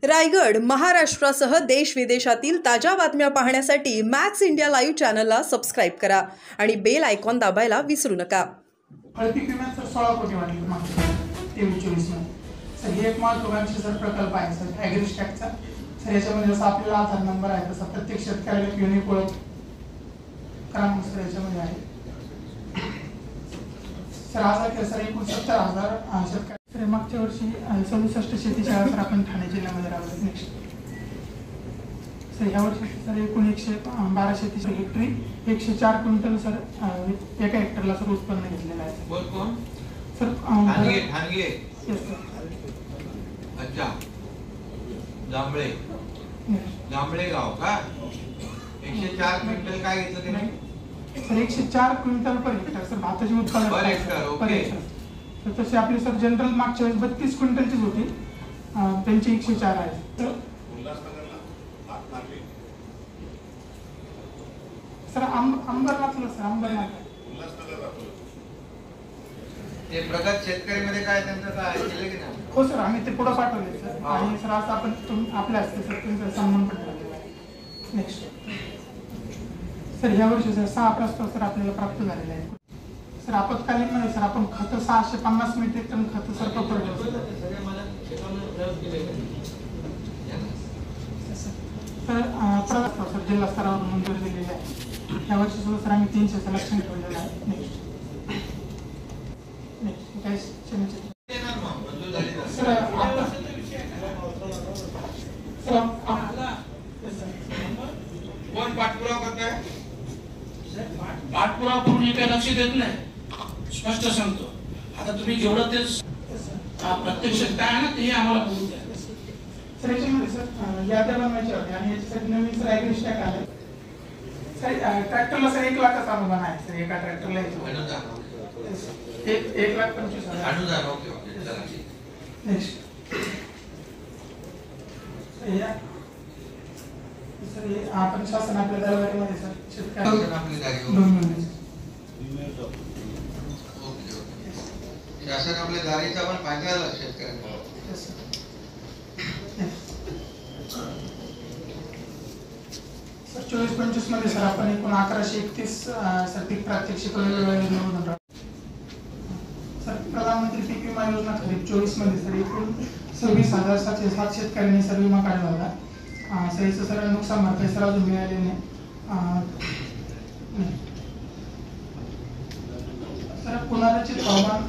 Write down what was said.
रायगड महाराष्ट्रासह देश विदेशातील ताज्या बातम्या पाहण्यासाठी मॅक्स इंडिया लाईव्ह चॅनलला सबस्क्राइब करा आणि बेल आयकॉन दाबायला विसरू नका। आर्थिक विम्यात सर 16 कोटी वाढली मागच्या 23-24 मध्ये। सर हे एक महत्त्वाकांक्षी सर प्रकल्प आहे सर ॲग्रीस्टॅकचा। सर याच्यामध्ये जसं आपल्याला आधार नंबर आहे तसा प्रत्येक शेतकऱ्याला युनिक ओळख क्रमांक सर याच्यामध्ये आहे। सर आज सर एकूण 70,000 शेतकरी सर मागच्या वर्षी 67 शेती शाळा सर आपण ठाणे जिल्ह्यामध्ये राबवल्या। नेक्स्ट सर ह्या वर्षी सर एकूण 112 शेती हेक्टरी 104 क्विंटल सर एका हेक्टरला सर उत्पन्न घेतलेलं आहे। बोल कोण सर ठाणगे यस सर। अच्छा जांभळे गाव का 104 क्विंटल काय घेतलं त्याने sir 104 quintal per hectare sir भाताचे उत्पादन पर हेक्टर ओके। तर तसे आपली सर जनरल मागच्या वेळेस 32 क्विंटलचीच होती, त्यांची 104 आहे। तर सर अंबरनाथला सर अंबरनाथ ते प्रगत शेतकरी मध्ये काय त्यांचं काय केलं की नाही? हो सर आम्ही ते पुढे पाठवले सर आणि सर असं आपण आपल्या हस्ते सर तुमचा सन्मान पण केलेला आहे। नेक्स्ट सर ह्या वर्षी सर 6 प्रस्ताव सर आपल्याला प्राप्त झालेले आहेत। सर आपत्कालीन मध्ये सर आपण खत 650 मेट्रिक टन खत सर पकडलं तर प्रस्ताव सर जिल्हा स्तरावर मंजुरी दिलेली आहे। या वर्षी सुद्धा सर आम्ही 300 सलेक्शन ठेवलेलं आहे। नेक्स्ट कोण पाठपुरावा करताय? पाठपुरावा करून हे काही लक्ष देत नाही, स्पष्ट सांगतो। आता तुम्ही जेवढं ते प्रत्यक्ष काय आहे ना ते आम्हाला बोलू द्या। सर याच्यामध्ये सर याद्या बनवायच्या होत्या आणि याच्यासाठी नवीन सर ॲग्रीस्टॅक आले। सर ट्रॅक्टरला सर 1 लाखाचा अनुदान आहे सर एका ट्रॅक्टरला 1,25,000 अनुदान ओके ओके चला नेक्स्ट सर हे आपण शासन आपल्या दरबारीमध्ये सर शेतकरी आपली जागी 2 महिने ओके ओके शासन आपल्या दारीचा पण फायदा झाला शेतकऱ्यांना। सर 24-25 मध्ये सर आपण एकूण 1131 सर पीक प्रात्यक्षिक योजना सर प्रधानमंत्री पीक विमा योजना खरीप 24 मध्ये सर एकूण 26,707 शेतकऱ्यांनी सर विमा काढला होता। सर याचं सर नुकसान भरपाई सर अजून मिळाले नाही। सर पुनर्रचित हवामान